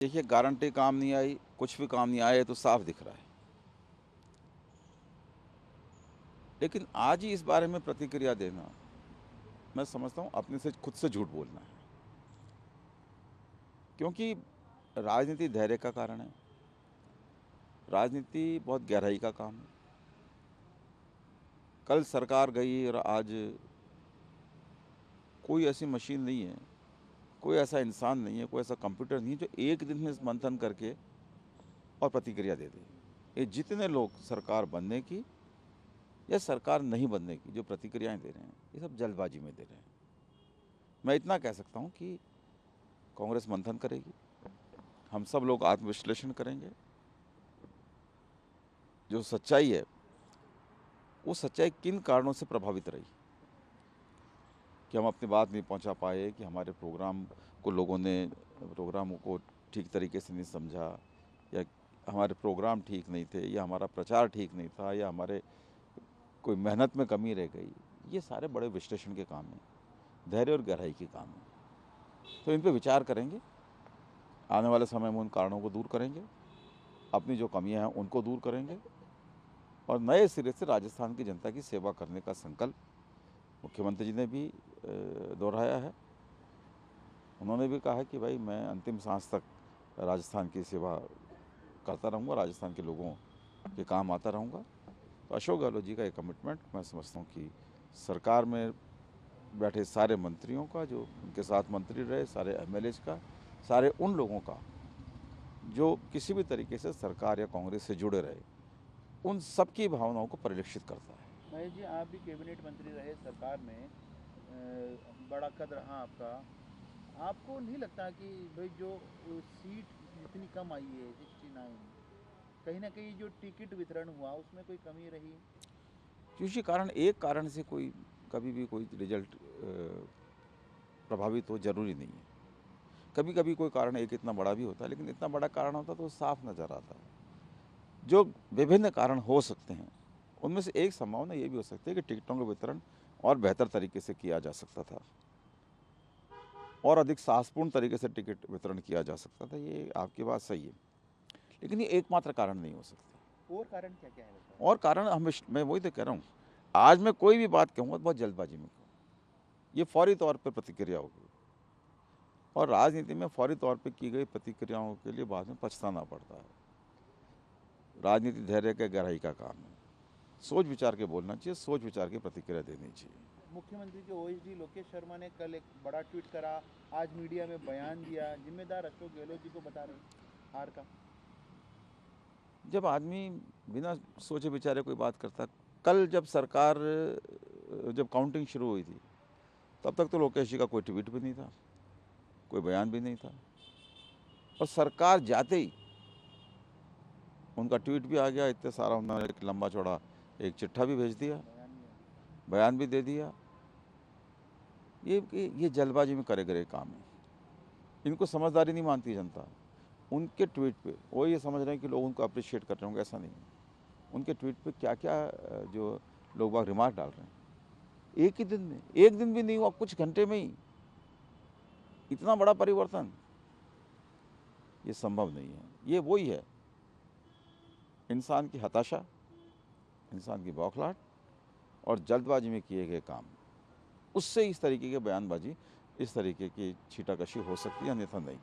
देखिए, गारंटी काम नहीं आई, कुछ भी काम नहीं आया, ये तो साफ दिख रहा है। लेकिन आज ही इस बारे में प्रतिक्रिया देना, मैं समझता हूँ अपने से खुद से झूठ बोलना है। क्योंकि राजनीति धैर्य का कारण है, राजनीति बहुत गहराई का काम है। कल सरकार गई और आज कोई ऐसी मशीन नहीं है, कोई ऐसा इंसान नहीं है, कोई ऐसा कंप्यूटर नहीं है जो एक दिन में मंथन करके और प्रतिक्रिया दे दे। ये जितने लोग सरकार बनने की या सरकार नहीं बनने की जो प्रतिक्रियाएं दे रहे हैं, ये सब जल्दबाजी में दे रहे हैं। मैं इतना कह सकता हूँ कि कांग्रेस मंथन करेगी, हम सब लोग आत्मविश्लेषण करेंगे, जो सच्चाई है वो सच्चाई किन कारणों से प्रभावित रही, कि हम अपनी बात नहीं पहुंचा पाए, कि हमारे प्रोग्रामों को ठीक तरीके से नहीं समझा, या हमारे प्रोग्राम ठीक नहीं थे, या हमारा प्रचार ठीक नहीं था, या हमारे कोई मेहनत में कमी रह गई। ये सारे बड़े विश्लेषण के काम हैं, धैर्य और गहराई के काम हैं। तो इन पर विचार करेंगे, आने वाले समय में उन कारणों को दूर करेंगे, अपनी जो कमियां हैं उनको दूर करेंगे और नए सिरे से राजस्थान की जनता की सेवा करने का संकल्प मुख्यमंत्री जी ने भी दोहराया है। उन्होंने भी कहा है कि भाई मैं अंतिम सांस तक राजस्थान की सेवा करता रहूँगा, राजस्थान के लोगों के काम आता रहूँगा। तो अशोक गहलोत जी का ये कमिटमेंट मैं समझता हूँ कि सरकार में बैठे सारे मंत्रियों का, जो उनके साथ मंत्री रहे, सारे एमएलएज का, सारे उन लोगों का जो किसी भी तरीके से सरकार या कांग्रेस से जुड़े रहे, उन सबकी भावनाओं को परिलक्षित करता है। महेश जी, आप भी कैबिनेट मंत्री रहे सरकार में, बड़ा कद रहा आपका। आपको नहीं लगता कि भाई जो सीट जितनी कम आई है 69, कहीं ना कहीं जो टिकट वितरण हुआ उसमें कोई कमी रही? किसी कारण, एक कारण से कोई कभी भी कोई रिजल्ट प्रभावित हो जरूरी नहीं है। कभी कभी कोई कारण एक इतना बड़ा भी होता है, लेकिन इतना बड़ा कारण होता है तो साफ नज़र आता है। जो विभिन्न कारण हो सकते हैं, उनमें से एक संभावना ये भी हो सकती है कि टिकटों का वितरण और बेहतर तरीके से किया जा सकता था, और अधिक साहसपूर्ण तरीके से टिकट वितरण किया जा सकता था। ये आपकी बात सही है, लेकिन ये एकमात्र कारण नहीं हो सकता। और कारण क्या क्या है बताओ? और कारण मैं वही तो कह रहा हूँ, आज मैं कोई भी बात कहूँगा तो बहुत जल्दबाजी में कहूँ, ये फौरी तौर पर प्रतिक्रिया होगी, और राजनीति में फौरी तौर पर की गई प्रतिक्रियाओं के लिए बाद में पछताना पड़ता है। राजनीति धैर्य के गहराई का काम है, सोच विचार के बोलना चाहिए, सोच विचार की प्रतिक्रिया देनी चाहिए। मुख्यमंत्री के ओएसडी लोकेश शर्मा ने कल एक बड़ा ट्वीट करा, आज मीडिया में बयान दिया, जिम्मेदार अशोक गहलोत जी को बता रहे हार का। जब आदमी बिना सोचे विचारे कोई बात करता, कल जब सरकार जब काउंटिंग शुरू हुई थी, तब तक तो लोकेश जी का कोई ट्वीट भी नहीं था, कोई बयान भी नहीं था, और सरकार जाते ही उनका ट्वीट भी आ गया। इतने सारा उन्होंने एक लंबा चौड़ा एक चिट्ठा भी भेज दिया, बयान भी दे दिया। ये जल्दबाजी में करे गए काम है, इनको समझदारी नहीं मानती जनता। उनके ट्वीट पे वो ये समझ रहे हैं कि लोग उनको अप्रिशिएट कर रहे होंगे, ऐसा नहीं है। उनके ट्वीट पे क्या क्या जो लोग बाग रिमार्क डाल रहे हैं, एक ही दिन में, एक दिन भी नहीं हुआ, कुछ घंटे में ही इतना बड़ा परिवर्तन, ये संभव नहीं है। ये वही है, इंसान की हताशा, इंसान की बौखलाहट और जल्दबाजी में किए गए काम, उससे इस तरीके की बयानबाजी, इस तरीके की छीटाकशी हो सकती है, अन्यथा नहीं।